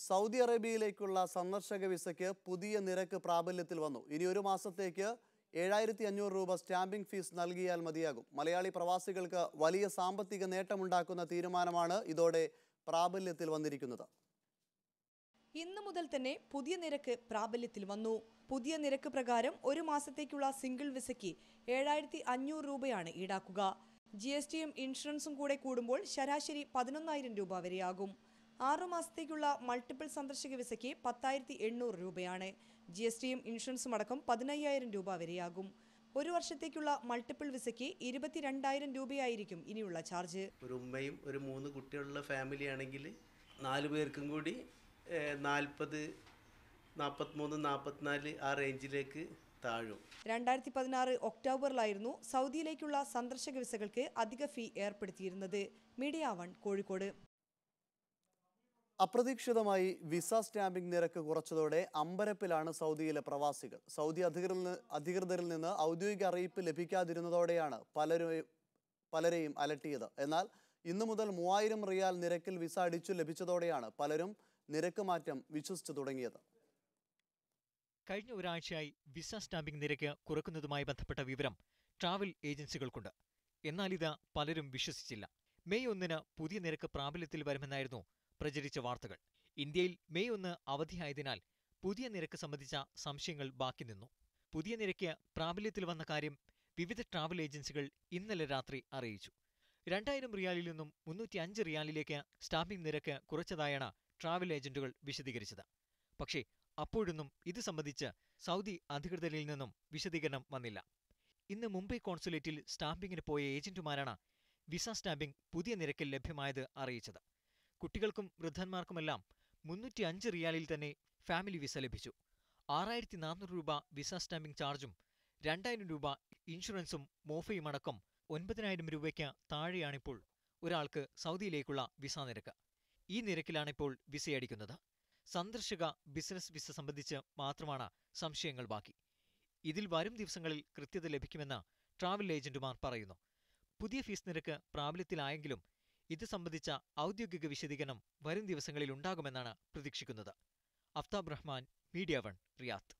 Saudi അറേബ്യയിലേക്കുള്ള സന്ദർശക വിസയ്ക്ക് പുതിയ നിരക്ക് പ്രാബല്യത്തിൽ വന്നു. ഇനി ഒരു മാസത്തേക്ക് 7500 രൂപ സ്റ്റാമ്പിംഗ് ഫീസ് നൽകിയാൽ മതിയാകും. മലയാളി പ്രവാസികൾക്ക് വലിയ സാമ്പത്തിക നേട്ടമുണ്ടാക്കുന്ന തീരുമാനമാണ് ഇതോടെ പ്രാബല്യത്തിൽ വന്നിരിക്കുന്നത്. ഇന്നു മുതൽ തന്നെ പുതിയ നിരക്ക് പ്രാബല്യത്തിൽ വന്നു. പുതിയ നിരക്ക് പ്രകാരം ഒരു മാസത്തേക്കുള്ള സിംഗിൾ വിസയ്ക്ക് 7500 രൂപയാണ് ഈടാക്കുക. GSTയും ഇൻഷുറൻസും കൂടെ കൂടുമ്പോൾ ശരാശരി 11,000 രൂപ വരെയാകും. 6 മാസത്തേക്കുള്ള മൾട്ടിപ്പിൾ സന്ദർശക വിസയ്ക്ക് 10,800 രൂപയാണ്. GSTയും ഇൻഷുറൻസും അടക്കം 15,000 രൂപ വരെയാകും. ഒരു വർഷത്തേക്കുള്ള മൾട്ടിപ്പിൾ വിസയ്ക്ക് 22,000 രൂപയായിരിക്കും ഇനിയുള്ള ചാർജ്. ഒരു ഉമ്മയും ഒരു 3 കുട്ടികളുള്ള ഫാമിലി ആണെങ്കിൽ 4 പേർക്കും കൂടി 40, 43, 44 ആ റേഞ്ചിലേക്ക് താഴും. 2016 ഒക്ടോബറിലായിരുന്നു സൗദിയിലേക്കുള്ള സന്ദർശക വിസകൾക്ക് അധിക ഫീ ഏർപ്പെടുത്തിയിരുന്നത്. മീഡിയ 1 കോഴിക്കോട്. അപ്രതീക്ഷിതമായി വിസ സ്റ്റാമ്പിംഗ് നിരക്ക് കുറച്ചതോടെ അമ്പരപ്പിലാണ് സൗദിയിലെ പ്രവാസികൾ. സൗദി അധികൃതരിൽ നിന്ന് ഔദ്യോഗിക അറിയിപ്പ് ലഭിക്കാതിരുന്നതോടെയാണ് പലരെയും അലട്ടിയത്. എന്നാൽ ഇന്നു മുതൽ 3000 റിയാൽ നിരക്കിൽ വിസ അടിച്ചു ലഭിച്ചതോടെയാണ് പലരും നിരക്ക് മാറ്റം വിശ്വസിച്ചു തുടങ്ങിയത്. കഴിഞ്ഞ ഒരാഴ്ചയായി വിസ സ്റ്റാമ്പിംഗ് നിരക്ക് കുറക്കുന്നതുമായി ബന്ധപ്പെട്ട വിവരം ട്രാവൽ ഏജൻസികൾക്കുണ്ട്. എന്നാൽ ഇത് പലരും വിശ്വസിച്ചില്ല. മെയ് 1 പുതിയ നിരക്ക് പ്രാബല്യത്തിൽ വരുമെന്നായിരുന്നു പ്രചരിച്ച വാർത്തകൾ. ഇന്ത്യയിൽ മെയ് 1 അവധിയായതിനാൽ പുതിയ നിരക്ക് സംബന്ധിച്ച സംശയങ്ങൾ ബാക്കി നിന്നു. പുതിയ നിരക്ക് പ്രാബല്യത്തിൽ വന്ന കാര്യം വിവിധ ട്രാവൽ ഏജൻസികൾ ഇന്നലെ രാത്രി അറിയിച്ചു. 2000 റിയാലിൽ നിന്നും 305 റിയാലിലേക്ക് സ്റ്റാമ്പിംഗ് നിരക്ക് കുറച്ചതായാണ് ട്രാവൽ ഏജന്റുകൾ വിശദീകരിച്ചത്. പക്ഷേ അപ്പോഴൊന്നും ഇത് സംബന്ധിച്ച് സൗദി അധികൃതരിൽ നിന്നും വിശദീകരണം വന്നില്ല. ഇന്ന് മുംബൈ കോൺസുലേറ്റിൽ സ്റ്റാമ്പിങ്ങിന് പോയ ഏജന്റുമാരാണ് വിസ സ്റ്റാമ്പിംഗ് പുതിയ നിരക്കിൽ ലഭ്യമായത് അറിയിച്ചത്. കുട്ടികൾക്കും വൃദ്ധന്മാർക്കുമെല്ലാം 305 റിയാലിൽ തന്നെ ഫാമിലി വിസ ലഭിച്ചു. 6400 രൂപ വിസ സ്റ്റാമ്പിംഗ് ചാർജും 2000 രൂപ ഇൻഷുറൻസും മോഫയും അടക്കം 9000 രൂപയ്ക്ക് താഴെയാണിപ്പോൾ ഒരാൾക്ക് സൗദിയിലേക്കുള്ള വിസ നിരക്ക്. ഈ നിരക്കിലാണിപ്പോൾ വിസയടിക്കുന്നത്. സന്ദർശക ബിസിനസ് വിസ സംബന്ധിച്ച് മാത്രമാണ് സംശയങ്ങൾ ബാക്കി. ഇതിൽ വരും ദിവസങ്ങളിൽ കൃത്യത ലഭിക്കുമെന്ന് ട്രാവൽ ഏജന്റുമാർ പറയുന്നു. പുതിയ ഫീസ് നിരക്ക് പ്രാബല്യത്തിലായെങ്കിലും ഇത് സംബന്ധിച്ച ഔദ്യോഗിക വിശദീകരണം വരും ദിവസങ്ങളിൽ ഉണ്ടാകുമെന്നാണ് പ്രതീക്ഷിക്കുന്നത്. Aftab Rahman, media 1, Riyadh.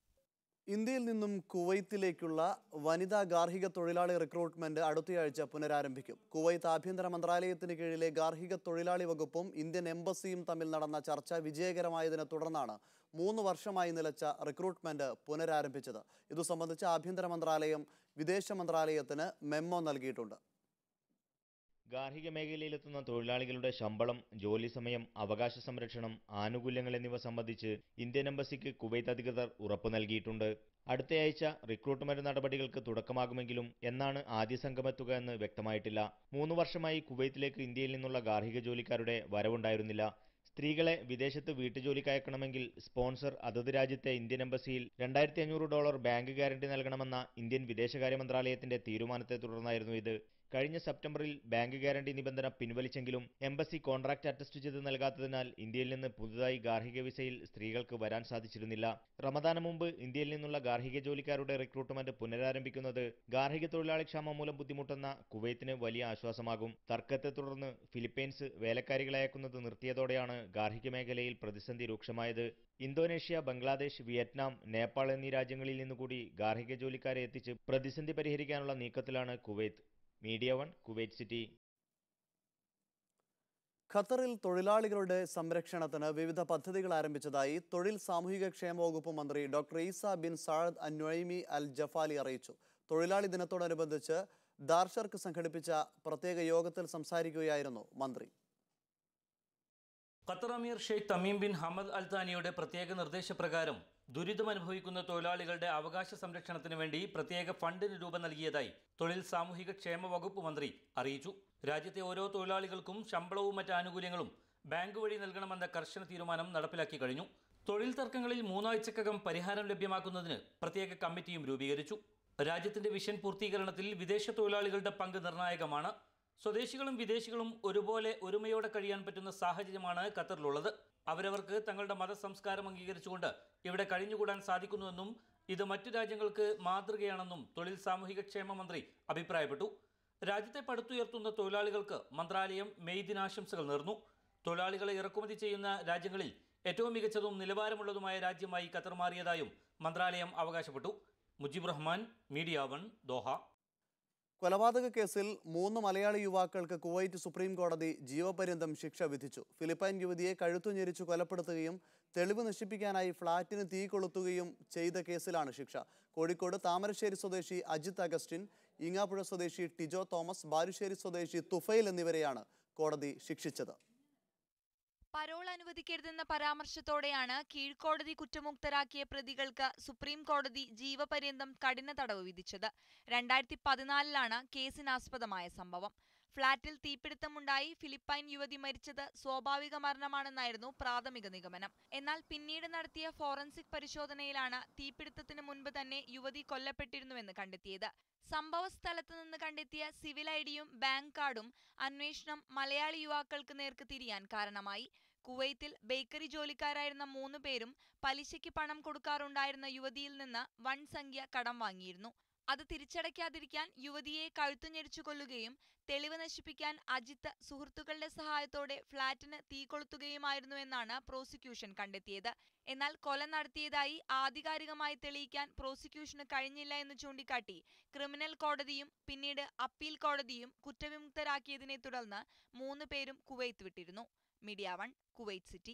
ഇന്ത്യയിൽ നിന്നും കുവൈത്തിലേക്കുള്ള വനിതാ ഗാർഹിക തൊഴിലാളി റിക്രൂട്ട്മെന്റ് അടുത്തയാഴ്ച പുനരാരംഭിക്കും. കുവൈത്ത് ആഭ്യന്തര മന്ത്രാലയത്തിന് കീഴിലെ ഗാർഹിക തൊഴിലാളി വകുപ്പും ഇന്ത്യൻ എംബസിയും തമ്മിൽ നടന്ന ചർച്ച വിജയകരമായതിനെ തുടർന്നാണ് 3 വർഷമായി നിലച്ച റിക്രൂട്ട്മെന്റ് പുനരാരംഭിച്ചത്. ഇതു സംബന്ധിച്ച് ആഭ്യന്തര മന്ത്രാലയം വിദേശ മന്ത്രാലയത്തിന് മെമ്മോ നൽകിയിട്ടുണ്ട്. ഗാർഹിക മേഖലയിലെത്തുന്ന തൊഴിലാളികളുടെ ശമ്പളം, ജോലി സമയം, അവകാശ സംരക്ഷണം, ആനുകൂല്യങ്ങൾ എന്നിവ സംബന്ധിച്ച് ഇന്ത്യൻ എംബസിക്ക് കുവൈത്ത് അധികൃതർ ഉറപ്പു നൽകിയിട്ടുണ്ട്. അടുത്തയാഴ്ച റിക്രൂട്ട്മെന്റ് നടപടികൾക്ക് തുടക്കമാകുമെങ്കിലും എന്നാണ് ആദ്യ സംഘമെത്തുക എന്ന് വ്യക്തമായിട്ടില്ല. 3 വർഷമായി കുവൈത്തിലേക്ക് ഇന്ത്യയിൽ നിന്നുള്ള ഗാർഹിക ജോലിക്കാരുടെ വരവുണ്ടായിരുന്നില്ല. സ്ത്രീകളെ വിദേശത്ത് വീട്ടുജോലിക്കയക്കണമെങ്കിൽ സ്പോൺസർ അതത് രാജ്യത്തെ ഇന്ത്യൻ എംബസിയിൽ $2500 ബാങ്ക് ഗ്യാരണ്ടി നൽകണമെന്ന ഇന്ത്യൻ വിദേശകാര്യ മന്ത്രാലയത്തിന്റെ തീരുമാനത്തെ തുടർന്നായിരുന്നു ഇത്. കഴിഞ്ഞ സെപ്റ്റംബറിൽ ബാങ്ക് ഗ്യാരണ്ടി നിബന്ധന പിൻവലിച്ചെങ്കിലും എംബസി കോൺട്രാക്ട് അറ്റസ്റ്റ് ചെയ്ത് നൽകാത്തതിനാൽ ഇന്ത്യയിൽ നിന്ന് പുതുതായി ഗാർഹിക വിസയിൽ സ്ത്രീകൾക്ക് വരാൻ സാധിച്ചിരുന്നില്ല. റമദാന് മുമ്പ് ഇന്ത്യയിൽ നിന്നുള്ള ഗാർഹിക ജോലിക്കാരുടെ റിക്രൂട്ട്മെന്റ് പുനരാരംഭിക്കുന്നത് ഗാർഹിക തൊഴിലാളി ക്ഷാമം മൂലം ബുദ്ധിമുട്ടുന്ന കുവൈത്തിന് വലിയ ആശ്വാസമാകും. തർക്കത്തെ തുടർന്ന് ഫിലിപ്പൈൻസ് വേലക്കാരികളെ അയക്കുന്നത് നിർത്തിയതോടെയാണ് ഗാർഹിക മേഖലയിൽ പ്രതിസന്ധി രൂക്ഷമായത്. ഇന്തോനേഷ്യ, ബംഗ്ലാദേശ്, വിയറ്റ്നാം, നേപ്പാൾ എന്നീ രാജ്യങ്ങളിൽ നിന്നുകൂടി ഗാർഹിക ജോലിക്കാരെ എത്തിച്ച് പ്രതിസന്ധി പരിഹരിക്കാനുള്ള നീക്കത്തിലാണ് കുവൈത്ത്. Media 1, Kuwait city. ഖത്തറിൽ തൊഴിലാളികളുടെ സംരക്ഷണത്തിന് വിവിധ പദ്ധതികൾ ആരംഭിച്ചതായി തൊഴിൽ സാമൂഹിക ക്ഷേമ വകുപ്പ് മന്ത്രി ഡോക്ടർ ഈസ ബിൻ സഅദ് അൻ-നുഐമി അൽ ജഫാലി അറിയിച്ചു. തൊഴിലാളി ദിനത്തോടനുബന്ധിച്ച് ദാർഷർക്ക് സംഘടിപ്പിച്ച പ്രത്യേക യോഗത്തിൽ സംസാരിക്കുകയായിരുന്നു മന്ത്രി. ഖത്തർ അമീർ Sheikh Tamim bin Hamad Al താനിയുടെ പ്രത്യേക നിർദ്ദേശപ്രകാരം ദുരിതമനുഭവിക്കുന്ന തൊഴിലാളികളുടെ അവകാശ സംരക്ഷണത്തിന് വേണ്ടി പ്രത്യേക ഫണ്ടിന് രൂപം നൽകിയതായി തൊഴിൽ സാമൂഹിക ക്ഷേമ വകുപ്പ് മന്ത്രി അറിയിച്ചു. രാജ്യത്തെ ഓരോ തൊഴിലാളികൾക്കും ശമ്പളവും മറ്റ് ആനുകൂല്യങ്ങളും ബാങ്ക് വഴി നൽകണമെന്ന കർശന തീരുമാനം നടപ്പിലാക്കി കഴിഞ്ഞു. തൊഴിൽ തർക്കങ്ങളിൽ 3 ആഴ്ചക്കകം പരിഹാരം ലഭ്യമാക്കുന്നതിന് പ്രത്യേക കമ്മിറ്റിയും രൂപീകരിച്ചു. രാജ്യത്തിന്റെ വിഷൻ പൂർത്തീകരണത്തിൽ വിദേശ തൊഴിലാളികളുടെ പങ്ക് നിർണായകമാണ്. സ്വദേശികളും വിദേശികളും ഒരുപോലെ ഒരുമയോടെ കഴിയാൻ പറ്റുന്ന സാഹചര്യമാണ് ഖത്തറിലുള്ളത്. അവരവർക്ക് തങ്ങളുടെ മതസംസ്കാരം അംഗീകരിച്ചുകൊണ്ട് ഇവിടെ കഴിഞ്ഞുകൂടാൻ സാധിക്കുന്നുവെന്നും ഇത് മറ്റു രാജ്യങ്ങൾക്ക് മാതൃകയാണെന്നും തൊഴിൽ സാമൂഹിക ക്ഷേമ മന്ത്രി അഭിപ്രായപ്പെട്ടു. രാജ്യത്തെ പടുത്തുയർത്തുന്ന തൊഴിലാളികൾക്ക് മന്ത്രാലയം മെയ് ദിനാശംസകൾ നേർന്നു. തൊഴിലാളികളെ ഇറക്കുമതി ചെയ്യുന്ന രാജ്യങ്ങളിൽ ഏറ്റവും മികച്ചതും നിലവാരമുള്ളതുമായ രാജ്യമായി ഖത്തർ മാറിയതായും മന്ത്രാലയം അവകാശപ്പെട്ടു. Mujeeb Rahman, media 1, Doha. കൊലപാതക കേസിൽ 3 മലയാളി യുവാക്കൾക്ക് കുവൈറ്റ് സുപ്രീം കോടതി ജീവപര്യന്തം ശിക്ഷ വിധിച്ചു. ഫിലിപ്പൈൻ യുവതിയെ കഴുത്തു ഞെരിച്ചു കൊലപ്പെടുത്തുകയും തെളിവ് നശിപ്പിക്കാനായി ഫ്ളാറ്റിന് തീ കൊളുത്തുകയും ചെയ്ത കേസിലാണ് ശിക്ഷ. കോഴിക്കോട് താമരശ്ശേരി സ്വദേശി അജിത് അഗസ്റ്റിൻ, ഈങ്ങാപ്പുഴ സ്വദേശി ടിജോ തോമസ്, ബാലുശ്ശേരി സ്വദേശി തുഫൈൽ എന്നിവരെയാണ് കോടതി ശിക്ഷിച്ചത്. പരോൾ അനുവദിക്കരുതെന്ന പരാമർശത്തോടെയാണ് കീഴ്ക്കോടതി കുറ്റമുക്തരാക്കിയ പ്രതികൾക്ക് സുപ്രീം കോടതി ജീവപര്യന്തം കഠിന തടവ് വിധിച്ചത്. 2014 കേസിനാസ്പദമായ സംഭവം. ഫ്ളാറ്റിൽ തീപിടുത്തമുണ്ടായി ഫിലിപ്പൈൻ യുവതി മരിച്ചത് സ്വാഭാവിക മരണമാണെന്നായിരുന്നു പ്രാഥമിക നിഗമനം. എന്നാൽ പിന്നീട് നടത്തിയ ഫോറൻസിക് പരിശോധനയിലാണ് തീപിടുത്തത്തിന് മുൻപ് തന്നെ യുവതി കൊല്ലപ്പെട്ടിരുന്നുവെന്ന് കണ്ടെത്തിയത്. സംഭവ സ്ഥലത്ത് നിന്ന് കണ്ടെത്തിയ സിവിൽ ഐഡിയും ബാങ്ക് കാർഡും അന്വേഷണം മലയാളി യുവാക്കൾക്ക് നേർക്ക് തിരിയാൻ കാരണമായി. കുവൈത്തിൽ ബേക്കറി ജോലിക്കാരായിരുന്ന 3 പേരും പലിശയ്ക്ക് പണം കൊടുക്കാറുണ്ടായിരുന്ന യുവതിയിൽ നിന്ന് വൻ സംഖ്യ കടം വാങ്ങിയിരുന്നു. അത് തിരിച്ചടയ്ക്കാതിരിക്കാൻ യുവതിയെ കഴുത്തുഞെരിച്ചു കൊല്ലുകയും തെളിവ് നശിപ്പിക്കാൻ അജിത്ത് സുഹൃത്തുക്കളുടെ സഹായത്തോടെ ഫ്ളാറ്റിന് തീ കൊളുത്തുകയുമായിരുന്നുവെന്നാണ് പ്രോസിക്യൂഷൻ കണ്ടെത്തിയത്. എന്നാൽ കൊല നടത്തിയതായി ആധികാരികമായി തെളിയിക്കാൻ പ്രോസിക്യൂഷന് കഴിഞ്ഞില്ല എന്ന് ചൂണ്ടിക്കാട്ടി ക്രിമിനൽ കോടതിയും പിന്നീട് അപ്പീൽ കോടതിയും കുറ്റവിമുക്തരാക്കിയതിനെ തുടർന്ന് 3 പേരും കുവൈത്ത് വിട്ടിരുന്നു. Media 1, Kuwait city.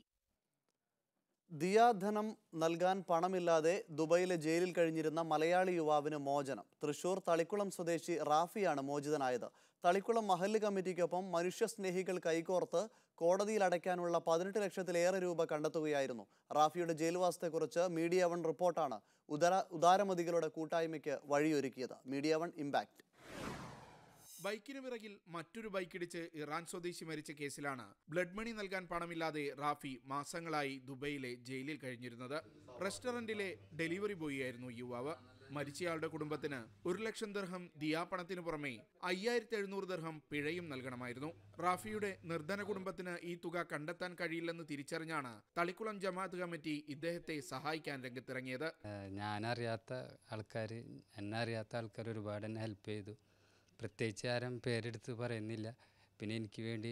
ദിയാധനം നൽകാൻ പണമില്ലാതെ ദുബൈയിലെ ജയിലിൽ കഴിഞ്ഞിരുന്ന മലയാളി യുവാവിന് മോചനം. തൃശൂർ തളിക്കുളം സ്വദേശി റാഫിയാണ് മോചിതനായത്. തളിക്കുളം മഹല്ല് കമ്മിറ്റിക്കൊപ്പം മനുഷ്യസ്നേഹികൾ കൈകോർത്ത് കോടതിയിൽ അടയ്ക്കാനുള്ള 18 ലക്ഷത്തിലേറെ രൂപ കണ്ടെത്തുകയായിരുന്നു. റാഫിയുടെ ജയിൽവാസത്തെക്കുറിച്ച് മീഡിയ 1 റിപ്പോർട്ടാണ് ഉദാരമതികളുടെ കൂട്ടായ്മയ്ക്ക് വഴിയൊരുക്കിയത്. Media 1 impact. ബൈക്കിന് പിറകിൽ മറ്റൊരു ബൈക്കിടിച്ച് ഇറാൻ സ്വദേശി മരിച്ച കേസിലാണ് ബ്ലഡ് മണി നൽകാൻ പണമില്ലാതെ റാഫി മാസങ്ങളായി ദുബൈയിലെ ജയിലിൽ കഴിഞ്ഞിരുന്നത്. റെസ്റ്റോറന്റിലെ ഡെലിവറി ബോയിയായിരുന്നു യുവാവ്. മരിച്ചയാളുടെ കുടുംബത്തിന് 1 ലക്ഷം ദിർഹം ദിയാപണത്തിനു പുറമെ 5700 ദിർഹം പിഴയും നൽകണമായിരുന്നു. റാഫിയുടെ നിർധന കുടുംബത്തിന് ഈ തുക കണ്ടെത്താൻ കഴിയില്ലെന്ന് തിരിച്ചറിഞ്ഞാണ് തളിക്കുളം ജമാഅത്ത് കമ്മിറ്റി ഇദ്ദേഹത്തെ സഹായിക്കാൻ രംഗത്തിറങ്ങിയത്. എന്നെ അറിയാത്ത ആൾക്കാർ ഒരുപാട് എന്നെ ഹെൽപ്പ് ചെയ്തു. പ്രത്യേകിച്ച് ആരും പേരെടുത്ത് പറയുന്നില്ല. പിന്നെ എനിക്ക് വേണ്ടി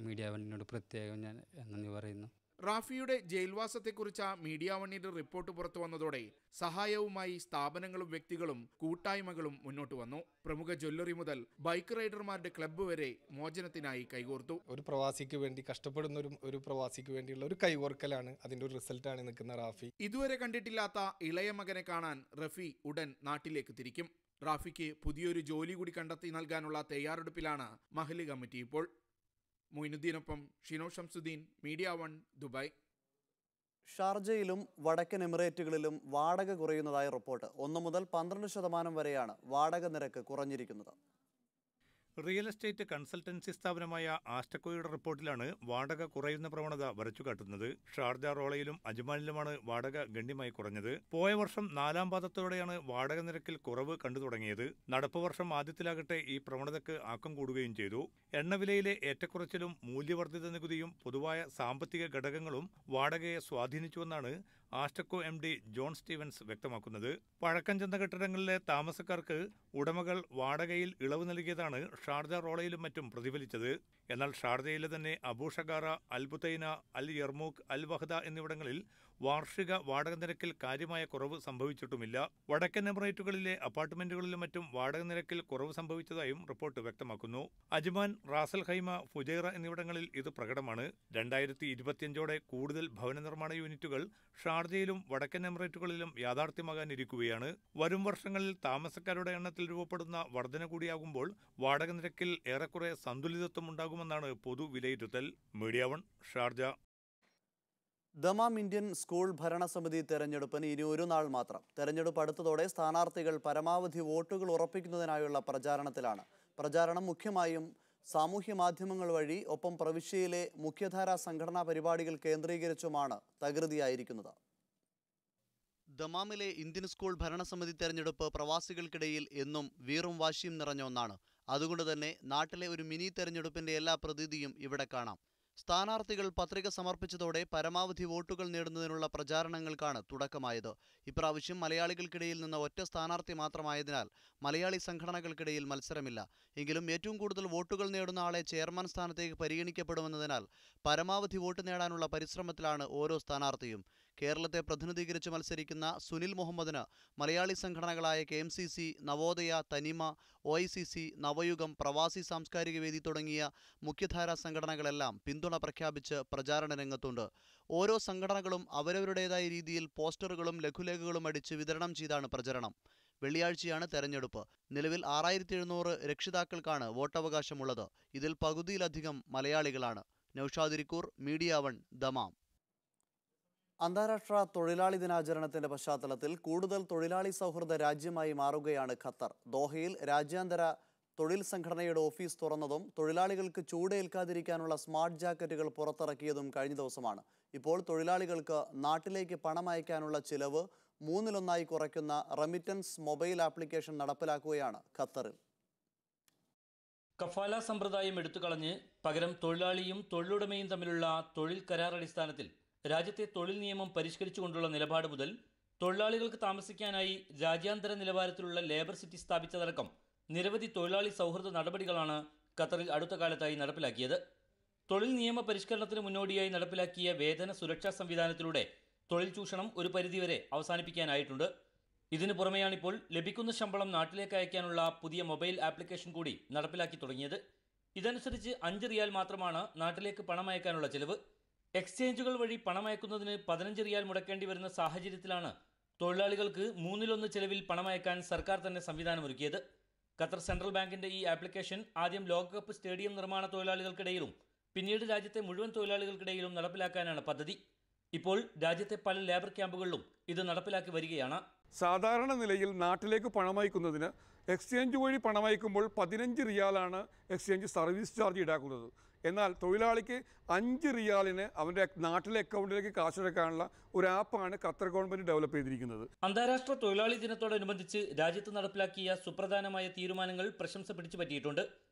മീഡിയ 1 പ്രത്യേകം ഞാൻ നന്ദി പറയുന്നു. റാഫിയുടെ ജയിൽവാസത്തെക്കുറിച്ച് മീഡിയ 1 റിപ്പോർട്ട് പുറത്തു വന്നതോടെ സഹായവുമായി സ്ഥാപനങ്ങളും വ്യക്തികളും കൂട്ടായ്മകളും മുന്നോട്ട് വന്നു. പ്രമുഖ ജ്വല്ലറി മുതൽ ബൈക്ക് റൈഡർമാരുടെ ക്ലബ്ബ് വരെ മോചനത്തിനായി കൈകോർത്തു. ഒരു പ്രവാസിക്ക് വേണ്ടി കഷ്ടപ്പെടുന്ന ഒരു പ്രവാസിക്ക് വേണ്ടിയുള്ള ഒരു കൈകോർക്കലാണ് അതിന്റെ ഒരു റിസൾട്ടാണ് നിൽക്കുന്ന റാഫി. ഇതുവരെ കണ്ടിട്ടില്ലാത്ത ഇളയ മകനെ കാണാൻ റഫി ഉടൻ നാട്ടിലേക്ക് തിരിക്കും. റാഫിക്ക് പുതിയൊരു ജോലി കൂടി കണ്ടെത്തി നൽകാനുള്ള തയ്യാറെടുപ്പിലാണ് മഹല്ല് കമ്മിറ്റി ഇപ്പോൾ. മൊയിനുദ്ദീനൊപ്പം ഷിനോ ഷംസുദ്ദീൻ, മീഡിയ 1, ദുബായ്. ഷാർജയിലും വടക്കൻ എമിറേറ്റുകളിലും വാടക കുറയുന്നതായി റിപ്പോർട്ട്. 1 മുതൽ 12% വരെയാണ് വാടക നിരക്ക് കുറഞ്ഞിരിക്കുന്നത്. റിയൽ എസ്റ്റേറ്റ് കൺസൾട്ടൻസി സ്ഥാപനമായ ആസ്റ്റക്കോയുടെ റിപ്പോർട്ടിലാണ് വാടക കുറയുന്ന പ്രവണത വരച്ചുകാട്ടുന്നത്. ഷാർജ, റോളയിലും അജ്മാനിലുമാണ് വാടക ഗണ്യമായി കുറഞ്ഞത്. പോയ വർഷം 4ാം പാദത്തോടെയാണ് വാടക നിരക്കിൽ കുറവ് കണ്ടു തുടങ്ങിയത്. നടപ്പ് വർഷം ആദ്യത്തിലാകട്ടെ ഈ പ്രവണതയ്ക്ക് ആക്കം കൂടുകയും ചെയ്തു. എണ്ണവിലയിലെ ഏറ്റക്കുറച്ചിലും മൂല്യവർദ്ധിത നികുതിയും പൊതുവായ സാമ്പത്തിക ഘടകങ്ങളും വാടകയെ സ്വാധീനിച്ചുവെന്നാണ് ആസ്റ്റക്കോ MD ജോൺ സ്റ്റീവൻസ് വ്യക്തമാക്കുന്നത്. പഴക്കം ചെന്ന കെട്ടിടങ്ങളിലെ താമസക്കാർക്ക് ഉടമകൾ വാടകയിൽ ഇളവ് നൽകിയതാണ് ഷാർജ, റോളയിലും മറ്റും പ്രതിഫലിച്ചത്. എന്നാൽ ഷാർജയിലെ തന്നെ അബൂ ഷഗാറ, അൽ ബുതൈന, അൽ യർമൂക്ക്, അൽ വഹദ എന്നിവിടങ്ങളിൽ വാർഷിക വാടക നിരക്കിൽ കാര്യമായ കുറവ് സംഭവിച്ചിട്ടുമില്ല. വടക്കൻ എമിറേറ്റുകളിലെ അപ്പാർട്ട്മെന്റുകളിലും മറ്റും വാടക നിരക്കിൽ കുറവ് സംഭവിച്ചതായും റിപ്പോർട്ട് വ്യക്തമാക്കുന്നു. അജ്മാൻ, റാസൽ ഖൈമ, ഫുജൈറ എന്നിവിടങ്ങളിൽ ഇത് പ്രകടമാണ്. 2025ഓടെ കൂടുതൽ ഭവന നിർമ്മാണ യൂണിറ്റുകൾ ഷാർജയിലും വടക്കൻ എമിറേറ്റുകളിലും യാഥാർത്ഥ്യമാകാനിരിക്കുകയാണ്. വരും വർഷങ്ങളിൽ താമസക്കാരുടെ എണ്ണത്തിൽ രൂപപ്പെടുന്ന വർധന കൂടിയാകുമ്പോൾ വാടക നിരക്കിൽ ഏറെക്കുറെ സന്തുലിതത്വം ഉണ്ടാകുമെന്നാണ് പൊതു വിലയിരുത്തൽ. Media 1, Sharjah. Dammam Indian school ഭരണസമിതി തെരഞ്ഞെടുപ്പിന് ഇനി ഒരു നാൾ മാത്രം. തെരഞ്ഞെടുപ്പ് അടുത്തതോടെ സ്ഥാനാർത്ഥികൾ പരമാവധി വോട്ടുകൾ ഉറപ്പിക്കുന്നതിനായുള്ള പ്രചാരണത്തിലാണ്. പ്രചാരണം മുഖ്യമായും സാമൂഹ്യ മാധ്യമങ്ങൾ വഴി, ഒപ്പം പ്രവിശ്യയിലെ മുഖ്യധാരാ സംഘടനാ പരിപാടികൾ കേന്ദ്രീകരിച്ചുമാണ് തകൃതിയായിരിക്കുന്നത്. ദമാമിലെ ഇന്ത്യൻ സ്കൂൾ ഭരണസമിതി തെരഞ്ഞെടുപ്പ് പ്രവാസികൾക്കിടയിൽ എന്നും വീറും വാശിയും നിറഞ്ഞ ഒന്നാണ്. അതുകൊണ്ട് തന്നെ നാട്ടിലെ ഒരു മിനി തെരഞ്ഞെടുപ്പിന്റെ എല്ലാ പ്രതീതിയും ഇവിടെ കാണാം. സ്ഥാനാർത്ഥികൾ പത്രിക സമർപ്പിച്ചതോടെ പരമാവധി വോട്ടുകൾ നേടുന്നതിനുള്ള പ്രചാരണങ്ങൾക്കാണ് തുടക്കമായത്. ഇപ്രാവശ്യം മലയാളികൾക്കിടയിൽ നിന്ന് ഒറ്റ സ്ഥാനാർത്ഥി മാത്രമായതിനാൽ മലയാളി സംഘടനകൾക്കിടയിൽ മത്സരമില്ല. എങ്കിലും ഏറ്റവും കൂടുതൽ വോട്ടുകൾ നേടുന്ന ആളെ ചെയർമാൻ സ്ഥാനത്തേക്ക് പരിഗണിക്കപ്പെടുമെന്നതിനാൽ പരമാവധി വോട്ട് നേടാനുള്ള പരിശ്രമത്തിലാണ് ഓരോ സ്ഥാനാർത്ഥിയും. കേരളത്തെ പ്രതിനിധീകരിച്ച് മത്സരിക്കുന്ന സുനിൽ മുഹമ്മദിന് മലയാളി സംഘടനകളായ KMCC, നവോദയ, തനിമ, OICC, നവയുഗം, പ്രവാസി സാംസ്കാരിക വേദി തുടങ്ങിയ മുഖ്യധാരാ സംഘടനകളെല്ലാം പിന്തുണ പ്രഖ്യാപിച്ച് പ്രചാരണ രംഗത്തുണ്ട്. ഓരോ സംഘടനകളും അവരവരുടേതായ രീതിയിൽ പോസ്റ്ററുകളും ലഘുലേഖകളും അടിച്ച് വിതരണം ചെയ്താണ് പ്രചരണം. വെള്ളിയാഴ്ചയാണ് തെരഞ്ഞെടുപ്പ്. നിലവിൽ 6700 രക്ഷിതാക്കൾക്കാണ് വോട്ടവകാശമുള്ളത്. ഇതിൽ പകുതിയിലധികം മലയാളികളാണ്. Naushad Irikkur, media 1, Dammam. അന്താരാഷ്ട്ര തൊഴിലാളി ദിനാചരണത്തിന്റെ പശ്ചാത്തലത്തിൽ കൂടുതൽ തൊഴിലാളി സൗഹൃദ രാജ്യമായി മാറുകയാണ് ഖത്തർ. ദോഹയിൽ രാജ്യാന്തര തൊഴിൽ സംഘടനയുടെ ഓഫീസ് തുറന്നതും തൊഴിലാളികൾക്ക് ചൂടേൽക്കാതിരിക്കാനുള്ള സ്മാർട്ട് ജാക്കറ്റുകൾ പുറത്തിറക്കിയതും കഴിഞ്ഞ ദിവസമാണ്. ഇപ്പോൾ തൊഴിലാളികൾക്ക് നാട്ടിലേക്ക് പണം അയക്കാനുള്ള ചിലവ് 1/3 കുറയ്ക്കുന്ന റെമിറ്റൻസ് മൊബൈൽ ആപ്ലിക്കേഷൻ നടപ്പിലാക്കുകയാണ് ഖത്തറിൽ. കഫാല സമ്പ്രദായം എടുത്തുകളഞ്ഞ് പകരം തൊഴിലാളിയും തൊഴിലുടമയും തമ്മിലുള്ള തൊഴിൽ കരാർ അടിസ്ഥാനത്തിൽ രാജ്യത്തെ തൊഴിൽ നിയമം പരിഷ്കരിച്ചുകൊണ്ടുള്ള നിലപാട് മുതൽ തൊഴിലാളികൾക്ക് താമസിക്കാനായി രാജ്യാന്തര നിലവാരത്തിലുള്ള ലേബർ സിറ്റി സ്ഥാപിച്ചതടക്കം നിരവധി തൊഴിലാളി സൗഹൃദ നടപടികളാണ് ഖത്തറിൽ അടുത്ത കാലത്തായി നടപ്പിലാക്കിയത്. തൊഴിൽ നിയമ പരിഷ്കരണത്തിന് മുന്നോടിയായി നടപ്പിലാക്കിയ വേതന സുരക്ഷാ സംവിധാനത്തിലൂടെ തൊഴിൽ ചൂഷണം ഒരു പരിധിവരെ അവസാനിപ്പിക്കാനായിട്ടുണ്ട്. ഇതിനു പുറമെയാണിപ്പോൾ ലഭിക്കുന്ന ശമ്പളം നാട്ടിലേക്ക് അയക്കാനുള്ള പുതിയ മൊബൈൽ ആപ്ലിക്കേഷൻ കൂടി നടപ്പിലാക്കി തുടങ്ങിയത്. ഇതനുസരിച്ച് 5 റിയാൽ മാത്രമാണ് നാട്ടിലേക്ക് പണം അയക്കാനുള്ള ചെലവ്. എക്സ്ചേഞ്ചുകൾ വഴി പണമയക്കുന്നതിന് 15 റിയാൽ മുടക്കേണ്ടി വരുന്ന സാഹചര്യത്തിലാണ് തൊഴിലാളികൾക്ക് 1/3 ചെലവിൽ പണമയക്കാൻ സർക്കാർ തന്നെ സംവിധാനമൊരുക്കിയത്. ഖത്തർ സെൻട്രൽ ബാങ്കിന്റെ ഈ ആപ്ലിക്കേഷൻ ആദ്യം ലോകകപ്പ് സ്റ്റേഡിയം നിർമ്മാണ തൊഴിലാളികൾക്കിടയിലും പിന്നീട് രാജ്യത്തെ മുഴുവൻ തൊഴിലാളികൾക്കിടയിലും നടപ്പിലാക്കാനാണ് പദ്ധതി. ഇപ്പോൾ രാജ്യത്തെ പല ലേബർ ക്യാമ്പുകളിലും ഇത് നടപ്പിലാക്കി വരികയാണ്. സാധാരണ നിലയിൽ നാട്ടിലേക്ക് പണമയക്കുന്നതിന് എക്സ്ചേഞ്ച് വഴി പണമയക്കുമ്പോൾ 15 റിയാലാണ് എക്സ്ചേഞ്ച് സർവീസ് ചാർജ് ഈടാക്കുന്നത്. എന്നാൽ തൊഴിലാളിക്ക് 5 റിയാലിന് അവൻ്റെ നാട്ടിലെ അക്കൗണ്ടിലേക്ക് കാശടക്കാനുള്ള ഒരു ആപ്പാണ് ഖത്തർ ഗവൺമെന്റ് ഡെവലപ്പ് ചെയ്തിരിക്കുന്നത്. അന്താരാഷ്ട്ര തൊഴിലാളി ദിനത്തോടനുബന്ധിച്ച് രാജ്യത്ത് നടപ്പിലാക്കിയ സുപ്രധാനമായ തീരുമാനങ്ങൾ പ്രശംസ പിടിച്ചു പറ്റിയിട്ടുണ്ട്.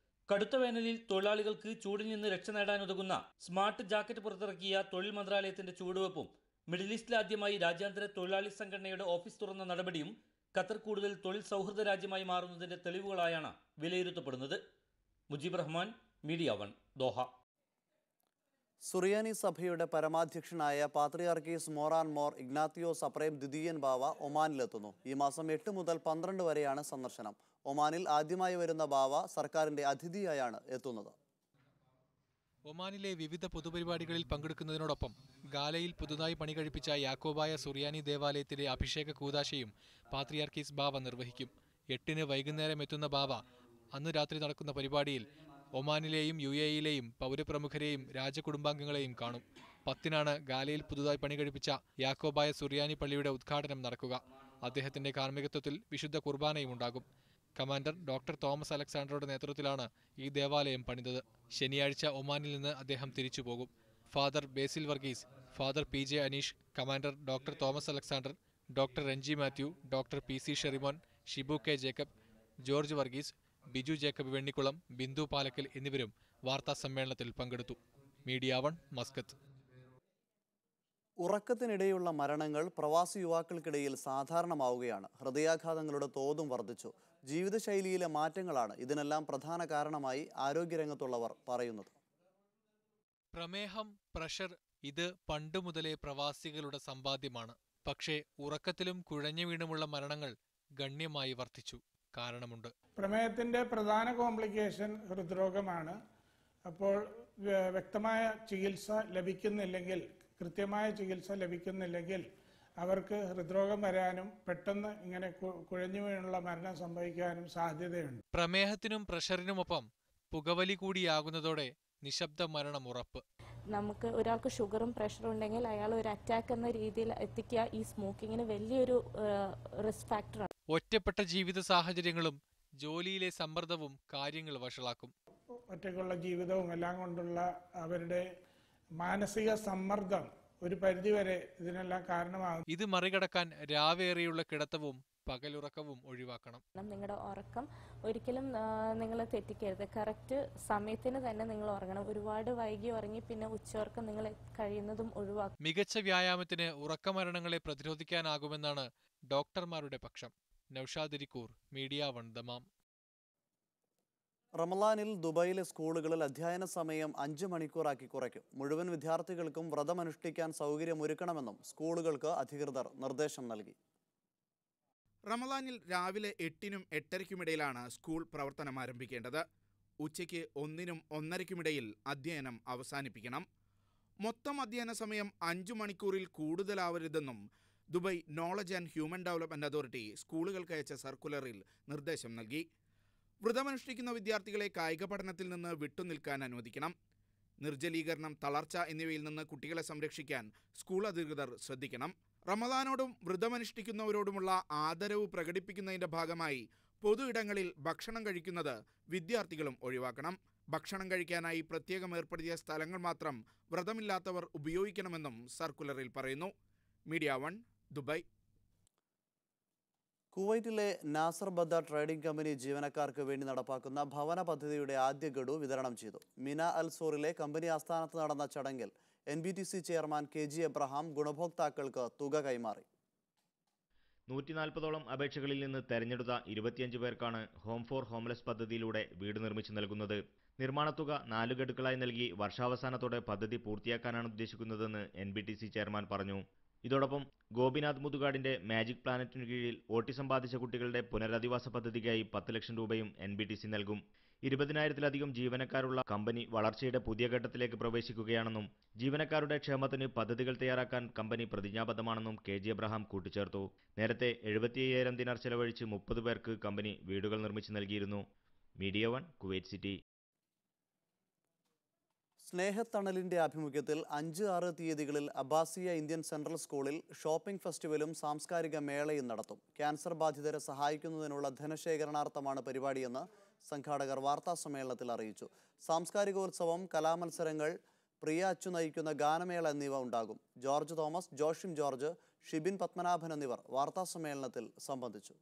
കടുത്ത വേനലിൽ തൊഴിലാളികൾക്ക് ചൂടിൽ നിന്ന് രക്ഷ നേടാനുതകുന്ന സ്മാർട്ട് ജാക്കറ്റ് പുറത്തിറക്കിയ തൊഴിൽ മന്ത്രാലയത്തിന്റെ ചുവടുവെപ്പും മിഡിൽ ഈസ്റ്റിലാദ്യമായി രാജ്യാന്തര തൊഴിലാളി സംഘടനയുടെ ഓഫീസ് തുറന്ന നടപടിയും ഖത്തർ കൂടുതൽ തൊഴിൽ സൗഹൃദ രാജ്യമായി മാറുന്നതിന്റെ തെളിവുകളായാണ് വിലയിരുത്തപ്പെടുന്നത്. Mujeeb Rahman, media 1, Doha. സുറിയാനി സഭയുടെ പരമാധ്യക്ഷനായ പാത്രിയാർക്കീസ് മോറാൻ മോർ ഇഗ്നാത്തിയോസ് അപ്രേം ദ്വിതീയൻ ബാവ ഒമാനിലെത്തുന്നു. ഈ മാസം 8 മുതൽ 12 വരെയാണ് സന്ദർശനം. ഒമാനിൽ ആദ്യമായി വരുന്ന ബാവ സർക്കാരിന്റെ അതിഥിയായാണ് എത്തുന്നത്. ഒമാനിലെ വിവിധ പൊതുപരിപാടികളിൽ പങ്കെടുക്കുന്നതിനോടൊപ്പം ഗാലയിൽ പുതുതായി പണി കഴിപ്പിച്ച യാക്കോബായ സുറിയാനി ദേവാലയത്തിലെ അഭിഷേക കൂദാശയും പാത്രിയാർക്കീസ് ബാവ നിർവഹിക്കും. 8-ന് വൈകുന്നേരം എത്തുന്ന ബാവ അന്ന് രാത്രി നടക്കുന്ന പരിപാടിയിൽ ഒമാനിലെയും UAEയിലെയും പൗരപ്രമുഖരെയും രാജകുടുംബാംഗങ്ങളെയും കാണും. 10-നാണ് ഗാലയിൽ പുതുതായി പണി കഴിപ്പിച്ച യാക്കോബായ സുറിയാനി പള്ളിയുടെ ഉദ്ഘാടനം നടക്കുക. അദ്ദേഹത്തിന്റെ കാർമ്മികത്വത്തിൽ വിശുദ്ധ കുർബാനയും ഉണ്ടാകും. കമാൻഡർ ഡോക്ടർ തോമസ് അലക്സാണ്ടറുടെ നേതൃത്വത്തിലാണ് ഈ ദേവാലയം പണിതത്. ശനിയാഴ്ച ഒമാനിൽ നിന്ന് അദ്ദേഹം തിരിച്ചുപോകും. Father Basil Varghese, father PJ Aneesh, commander doctor Thomas Alexander, doctor Ranji Mathew, doctor PC Sherimon, Shibu K Jacob, George Varghese, Biju Jacob Vennikulam, Bindu Palakkal എന്നിവരും വാർത്താ സമ്മേളനത്തിൽ പങ്കെടുത്തു. Media 1, Muscat. ഉറക്കത്തിനിടെയുള്ള മരണങ്ങൾ പ്രവാസി യുവാക്കൾക്കിടയിൽ സാധാരണമാവുകയാണ്. ഹൃദയാഘാതങ്ങളുടെ തോതും വർദ്ധിച്ചു. ജീവിതശൈലിയിലെ മാറ്റങ്ങളാണ് ഇതിനെല്ലാം പ്രധാന കാരണമായി ആരോഗ്യരംഗത്തുള്ളവർ പറയുന്നത്. പ്രമേഹം, പ്രഷർ ഇത് പണ്ട് മുതലേ പ്രവാസികളുടെ സമ്പാദ്യമാണ്. പക്ഷേ ഉറക്കത്തിലും കുഴഞ്ഞു വീണുമുള്ള മരണങ്ങൾ ഗണ്യമായി വർദ്ധിച്ചു. കാരണമുണ്ട്. പ്രമേഹത്തിന്റെ പ്രധാന കോംപ്ലിക്കേഷൻ ഹൃദ്രോഗമാണ്. അപ്പോൾ വ്യക്തമായ ചികിത്സ ലഭിക്കുന്നില്ലെങ്കിൽ, കൃത്യമായ ചികിത്സ ലഭിക്കുന്നില്ലെങ്കിൽ അവർക്ക് ഹൃദ്രോഗം വരാനും പെട്ടെന്ന് ഇങ്ങനെ കുഴഞ്ഞു വീണുള്ള മരണം സംഭവിക്കാനും സാധ്യതയുണ്ട്. പ്രമേഹത്തിനും പ്രഷറിനുമൊപ്പം പുകവലി കൂടിയാകുന്നതോടെ നിശബ്ദ മരണം ഉറപ്പ്. നമുക്ക് ഒരാൾക്ക് ഷുഗറും പ്രഷറും ഉണ്ടെങ്കിൽ അയാൾ ഒരു അറ്റാക്ക് എന്ന രീതിയിൽ എത്തിക്കുക ഈ സ്മോക്കിങ്ങിന് വലിയൊരു റിസ്ക് ഫാക്ടറാണ്. ഒറ്റപ്പെട്ട ജീവിത സാഹചര്യങ്ങളും ജോലിയിലെ സമ്മർദ്ദവും കാര്യങ്ങൾ വഷളാക്കും. ഒറ്റയ്ക്കുള്ള ജീവിതവും എല്ലാം കൊണ്ടുള്ള അവരുടെ മാനസിക സമ്മർദ്ദം ഒരു പരിധിവരെ ഇതിനെല്ലാം കാരണമാകും. ഇത് മറികടക്കാൻ രാവേറെയുള്ള കിടത്തവും പകലുറക്കവും ഒഴിവാക്കണം. നിങ്ങളുടെ ഉറക്കം ഒരിക്കലും നിങ്ങൾ തെറ്റിക്കരുത്. കറക്റ്റ് സമയത്തിന് തന്നെ നിങ്ങൾ ഉറങ്ങണം. ഒരുപാട് വൈകി ഉറങ്ങി പിന്നെ ഉച്ചയുറക്കം നിങ്ങൾ കഴിയുന്നതും ഒഴിവാക്കും. മികച്ച വ്യായാമത്തിന് ഉറക്കമരണങ്ങളെ പ്രതിരോധിക്കാനാകുമെന്നാണ് ഡോക്ടർമാരുടെ പക്ഷം. Naushad Irikkur, media one Dammam. റമലാനിൽ ദുബായിലെ സ്കൂളുകളിൽ അധ്യയന സമയം 5 മണിക്കൂറാക്കി കുറയ്ക്കും. മുഴുവൻ വിദ്യാർത്ഥികൾക്കും വ്രതമനുഷ്ഠിക്കാൻ സൗകര്യമൊരുക്കണമെന്നും സ്കൂളുകൾക്ക് അധികൃതർ നിർദ്ദേശം നൽകി. റമലാനിൽ രാവിലെ 8-നും 8:30-ക്കുമിടയിലാണ് സ്കൂൾ പ്രവർത്തനം ആരംഭിക്കേണ്ടത്. ഉച്ചയ്ക്ക് 1-നും 1:30-ക്കുമിടയിൽ അധ്യയനം അവസാനിപ്പിക്കണം. മൊത്തം അധ്യയന സമയം 5 മണിക്കൂറിൽ കൂടുതലാവരുതെന്നും Dubai knowledge and human development authority സ്കൂളുകൾക്ക് അയച്ച സർക്കുലറിൽ നിർദ്ദേശം നൽകി. വ്രതമനുഷ്ഠിക്കുന്ന വിദ്യാർത്ഥികളെ കായിക പഠനത്തിൽ നിന്ന് വിട്ടുനിൽക്കാൻ അനുവദിക്കണം. നിർജ്ജലീകരണം, തളർച്ച എന്നിവയിൽ നിന്ന് കുട്ടികളെ സംരക്ഷിക്കാൻ സ്കൂൾ അധികൃതർ ശ്രദ്ധിക്കണം. റമദാനോടും വ്രതമനുഷ്ഠിക്കുന്നവരോടുമുള്ള ആദരവ് പ്രകടിപ്പിക്കുന്നതിന്റെ ഭാഗമായി പൊതു ഇടങ്ങളിൽ ഭക്ഷണം കഴിക്കുന്നത് വിദ്യാർത്ഥികളും ഒഴിവാക്കണം. ഭക്ഷണം കഴിക്കാനായി പ്രത്യേകം ഏർപ്പെടുത്തിയ സ്ഥലങ്ങൾ മാത്രം വ്രതമില്ലാത്തവർ ഉപയോഗിക്കണമെന്നും സർക്കുലറിൽ പറയുന്നു. Media one, Dubai. കുവൈറ്റിലെ നാസർ ബദ്ദ ട്രേഡിംഗ് കമ്പനി ജീവനക്കാർക്ക് വേണ്ടി നടപ്പാക്കുന്ന ഭവന പദ്ധതിയുടെ ആദ്യ ഗഡു വിതരണം ചെയ്തു. മിന അൽ സോറിലെ കമ്പനി ആസ്ഥാനത്ത് നടന്ന ചടങ്ങിൽ NBTC ചെയർമാൻ KG എബ്രഹാം ഗുണഭോക്താക്കൾക്ക് തുക കൈമാറി. 140ഓളം അപേക്ഷകളിൽ നിന്ന് തെരഞ്ഞെടുത്ത 25 പേർക്കാണ് ഹോം ഫോർ ഹോംലെസ് പദ്ധതിയിലൂടെ വീട് നിർമ്മിച്ചു നൽകുന്നത്. നിർമ്മാണത്തുക 4 ഗഡുക്കളായി നൽകി വർഷാവസാനത്തോടെ പദ്ധതി പൂർത്തിയാക്കാനാണ് ഉദ്ദേശിക്കുന്നതെന്ന് NBTC ചെയർമാൻ പറഞ്ഞു. ഇതോടൊപ്പം ഗോപിനാഥ് മുതുകാടിന്റെ മാജിക് പ്ലാനറ്റിനു കീഴിൽ ഓട്ടിസം ബാധിച്ച കുട്ടികളുടെ പുനരധിവാസ പദ്ധതിക്കായി 10 ലക്ഷം രൂപയും NBTC നൽകും. 20,000-ലധികം ജീവനക്കാരുള്ള കമ്പനി വളർച്ചയുടെ പുതിയ ഘട്ടത്തിലേക്ക് പ്രവേശിക്കുകയാണെന്നും ജീവനക്കാരുടെ ക്ഷേമത്തിന് പദ്ധതികൾ തയ്യാറാക്കാൻ കമ്പനി പ്രതിജ്ഞാബദ്ധമാണെന്നും KG എബ്രഹാം കൂട്ടിച്ചേർത്തു. നേരത്തെ 75,000 ദിനാർ ചെലവഴിച്ച് 30 പേർക്ക് കമ്പനി വീടുകൾ നിർമ്മിച്ചു നൽകിയിരുന്നു. Media one, Kuwait city. സ്നേഹത്തണലിന്റെ ആഭിമുഖ്യത്തിൽ 5-6 തീയതികളിൽ അബ്ബാസിയ ഇന്ത്യൻ സെൻട്രൽ സ്കൂളിൽ ഷോപ്പിംഗ് ഫെസ്റ്റിവലും സാംസ്കാരിക മേളയും നടത്തും. ക്യാൻസർ ബാധിതരെ സഹായിക്കുന്നതിനുള്ള ധനശേഖരണാർത്ഥമാണ് പരിപാടിയെന്ന് സംഘാടകർ വാർത്താസമ്മേളനത്തിൽ അറിയിച്ചു. സാംസ്കാരികോത്സവം, കലാമത്സരങ്ങൾ, പ്രിയ അച്ചു നയിക്കുന്ന ഗാനമേള എന്നിവ ഉണ്ടാകും. George Thomas, Joshim George, Shibin Padmanabhan എന്നിവർ വാർത്താസമ്മേളനത്തിൽ സംബന്ധിച്ചു.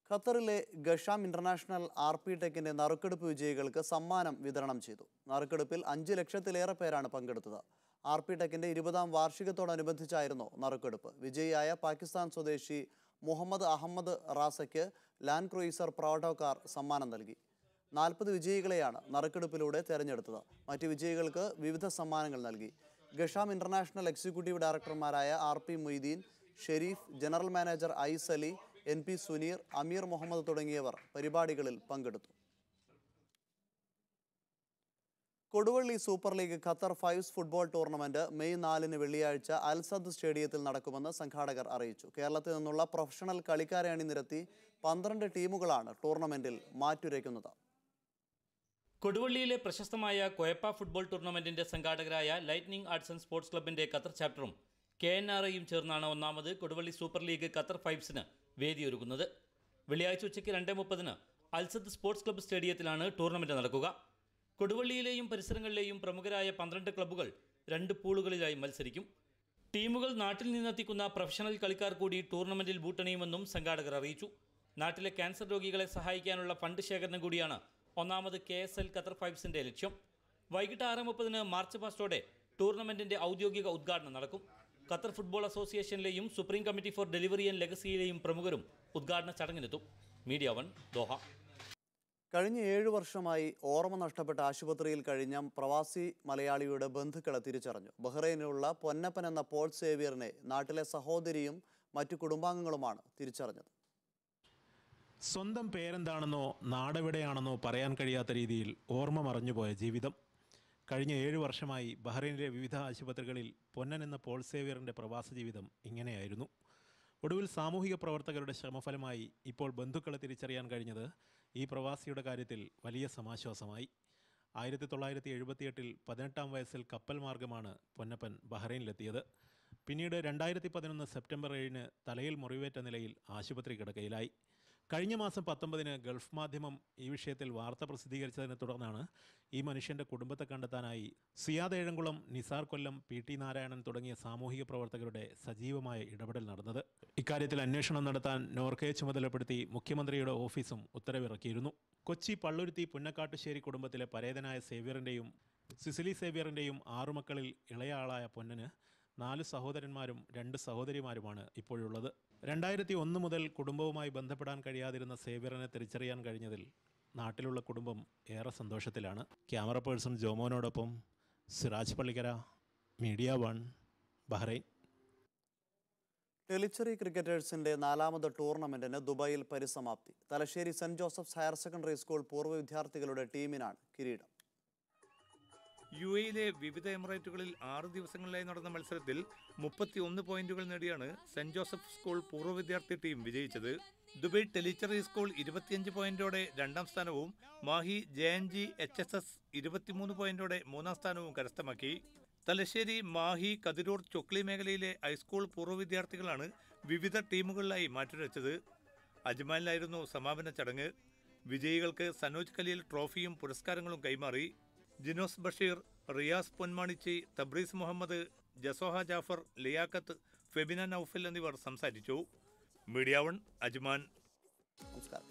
ഖത്തറിലെ ഗഷാം ഇന്റർനാഷണൽ RP ടെക്കിന്റെ നറുക്കെടുപ്പ് വിജയികൾക്ക് സമ്മാനം വിതരണം ചെയ്തു. നറുക്കെടുപ്പിൽ 5 ലക്ഷത്തിലേറെ പേരാണ് പങ്കെടുത്തത്. RP ടെക്കിന്റെ 20ാം വാർഷികത്തോടനുബന്ധിച്ചായിരുന്നു നറുക്കെടുപ്പ്. വിജയിയായ പാകിസ്ഥാൻ സ്വദേശി മുഹമ്മദ് അഹമ്മദ് റാസയ്ക്ക് ലാൻഡ് ക്രൂയിസർ പ്രാഡോ കാർ സമ്മാനം നൽകി. 40 വിജയികളെയാണ് നറുക്കെടുപ്പിലൂടെ തെരഞ്ഞെടുത്തത്. മറ്റ് വിജയികൾക്ക് വിവിധ സമ്മാനങ്ങൾ നൽകി. ഗഷാം ഇന്റർനാഷണൽ എക്സിക്യൂട്ടീവ് ഡയറക്ടർമാരായ RP Moideen, Shareef, general manager ഐസ് അലി, NP സുനീർ, അമീർ മുഹമ്മദ് തുടങ്ങിയവർ പരിപാടികളിൽ പങ്കെടുത്തു. Koduvally super league Qatar fives football tournament May 4-ന് വെള്ളിയാഴ്ച അൽസദ് സ്റ്റേഡിയത്തിൽ നടക്കുമെന്ന് സംഘാടകർ അറിയിച്ചു. കേരളത്തിൽ നിന്നുള്ള പ്രൊഫഷണൽ കളിക്കാരെ അണിനിരത്തി 12 ടീമുകളാണ് ടൂർണമെന്റിൽ മാറ്റുരയ്ക്കുന്നത്. കൊടുവള്ളിയിലെ പ്രശസ്തമായ കൊയപ്പ ഫുട്ബോൾ ടൂർണമെന്റിന്റെ സംഘാടകരായ ലൈറ്റ്നിംഗ് ആർട്സ് ആൻഡ് സ്പോർട്സ് ക്ലബിന്റെ ഖത്തർ ചാപ്റ്ററും KNRയും ചേർന്നാണ് ഒന്നാമത് കൊടുവള്ളി സൂപ്പർ ലീഗ് ഖത്തർ ഫൈവ്സിന് വേദിയൊരുക്കുന്നത്. വെള്ളിയാഴ്ച ഉച്ചയ്ക്ക് 2:30-ന് അൽസദ് സ്പോർട്സ് ക്ലബ്ബ് സ്റ്റേഡിയത്തിലാണ് ടൂർണമെന്റ് നടക്കുക. കൊടുവള്ളിയിലെയും പരിസരങ്ങളിലെയും പ്രമുഖരായ 12 ക്ലബ്ബുകൾ 2 പൂളുകളിലായി മത്സരിക്കും. ടീമുകൾ നാട്ടിൽ നിന്നെത്തിക്കുന്ന പ്രൊഫഷണൽ കളിക്കാർ കൂടി ടൂർണമെന്റിൽ ബൂട്ടണിയുമെന്നും സംഘാടകർ അറിയിച്ചു. നാട്ടിലെ ക്യാൻസർ രോഗികളെ സഹായിക്കാനുള്ള ഫണ്ട് ശേഖരണം കൂടിയാണ് ഒന്നാമത് KSL ഖത്തർ ഫൈവ്സിന്റെ ലക്ഷ്യം. വൈകിട്ട് 6:30-ന് മാർച്ച് പാസ്റ്റോടെ ടൂർണമെന്റിന്റെ ഔദ്യോഗിക ഉദ്ഘാടനം നടക്കും. ഖത്തർ ഫുട്ബോൾ അസോസിയേഷനിലെയും supreme committee for delivery and ലെഗസിയിലെയും പ്രമുഖരും ഉദ്ഘാടന ചടങ്ങിനെത്തും. Media one, Doha. കഴിഞ്ഞ 7 വർഷമായി ഓർമ്മ നഷ്ടപ്പെട്ട ആശുപത്രിയിൽ കഴിഞ്ഞ പ്രവാസി മലയാളിയുടെ ബന്ധുക്കളെ തിരിച്ചറിഞ്ഞു. ബഹ്റൈനിലുള്ള പൊന്നപ്പൻ എന്ന പോൾ സേവിയറിനെ നാട്ടിലെ സഹോദരിയും മറ്റു കുടുംബാംഗങ്ങളുമാണ് തിരിച്ചറിഞ്ഞത്. സ്വന്തം പേരെന്താണെന്നോ നാടെവിടെയാണെന്നോ പറയാൻ കഴിയാത്ത രീതിയിൽ ഓർമ്മ മറഞ്ഞുപോയ ജീവിതം. കഴിഞ്ഞ 7 വർഷമായി ബഹ്റൈനിലെ വിവിധ ആശുപത്രികളിൽ പൊന്നൻ എന്ന പോൾ സേവിയറിൻ്റെ പ്രവാസ ജീവിതം ഇങ്ങനെയായിരുന്നു. ഒടുവിൽ സാമൂഹിക പ്രവർത്തകരുടെ ശ്രമഫലമായി ഇപ്പോൾ ബന്ധുക്കളെ തിരിച്ചറിയാൻ കഴിഞ്ഞത് ഈ പ്രവാസിയുടെ കാര്യത്തിൽ വലിയ സമാശ്വാസമായി. 1978-ൽ 18-ാം വയസ്സിൽ കപ്പൽ മാർഗമാണ് പൊന്നപ്പൻ ബഹ്റൈനിലെത്തിയത്. പിന്നീട് 2011 സെപ്റ്റംബർ 7-ന് തലയിൽ മുറിവേറ്റ നിലയിൽ ആശുപത്രി കിടക്കയിലായി. കഴിഞ്ഞ മാസം 19-ന് ഗൾഫ് മാധ്യമം ഈ വിഷയത്തിൽ വാർത്ത പ്രസിദ്ധീകരിച്ചതിനെ തുടർന്നാണ് ഈ മനുഷ്യന്റെ കുടുംബത്തെ കണ്ടെത്താനായി സിയാദ് ഏഴംകുളം, നിസാർ കൊല്ലം, PT നാരായണൻ തുടങ്ങിയ സാമൂഹിക പ്രവർത്തകരുടെ സജീവമായ ഇടപെടൽ നടന്നത്. ഇക്കാര്യത്തിൽ അന്വേഷണം നടത്താൻ നോർക്കയെ ചുമതലപ്പെടുത്തി മുഖ്യമന്ത്രിയുടെ ഓഫീസും ഉത്തരവിറക്കിയിരുന്നു. കൊച്ചി പള്ളുരുത്തി പുന്നക്കാട്ടുശ്ശേരി കുടുംബത്തിലെ പരേതനായ സേവ്യറിൻ്റെയും സിസിലി സേവ്യറിൻ്റെയും 6 മക്കളിൽ ഇളയ ആളായ പൊന്നന് 4 സഹോദരന്മാരും 2 സഹോദരിമാരുമാണ് ഇപ്പോഴുള്ളത്. 2001 മുതൽ കുടുംബവുമായി ബന്ധപ്പെടാൻ കഴിയാതിരുന്ന സേവ്യറിനെ തിരിച്ചറിയാൻ കഴിഞ്ഞതിൽ നാട്ടിലുള്ള കുടുംബം ഏറെ സന്തോഷത്തിലാണ്. ക്യാമറ പേഴ്സൺ ജോമോനോടൊപ്പം സിറാജ് പള്ളിക്കര, മീഡിയ 1, ബഹ്റൈൻ. എലിച്ചെറി ക്രിക്കറ്റേഴ്സിന്റെ 4ാമത് ടൂർണമെന്റിന് ദുബായിൽ പരിസമാപ്തി. Thalassery saint Joseph's higher secondary school പൂർവ്വ വിദ്യാർത്ഥികളുടെ ടീമിനാണ് കിരീടം. UAE-യിലെ വിവിധ എമിറേറ്റുകളിൽ 6 ദിവസങ്ങളിലായി നടന്ന മത്സരത്തിൽ 31 പോയിന്റുകൾ നേടിയാണ് സെന്റ് ജോസഫ് സ്കൂൾ പൂർവ്വ വിദ്യാർത്ഥി ടീം വിജയിച്ചത്. ദുബൈ ടെലിച്ചറി സ്കൂൾ 25 പോയിന്റോടെ 2ാം സ്ഥാനവും മാഹി JNG HSS 23 പോയിന്റോടെ 3ാം സ്ഥാനവും കരസ്ഥമാക്കി. തലശ്ശേരി, മാഹി, കതിരൂർ, ചൊക്ലി മേഖലയിലെ ഹൈസ്കൂൾ പൂർവ്വ വിദ്യാർത്ഥികളാണ് വിവിധ ടീമുകളിലായി മാറ്റുരച്ചത്. അജ്മാനിലായിരുന്നു സമാപന ചടങ്ങ്. വിജയികൾക്ക് സനോജ് ഖലീൽ ട്രോഫിയും പുരസ്കാരങ്ങളും കൈമാറി. ജിനോസ് ബഷീർ, റിയാസ് പൊന്മാണിച്ചി, തബ്രീസ് മുഹമ്മദ്, ജസോഹ ജാഫർ, ലിയാഖത്ത്, ഫെബിന നൌഫൽ എന്നിവർ സംസാരിച്ചു. Media 1, Ajman. നമസ്കാരം.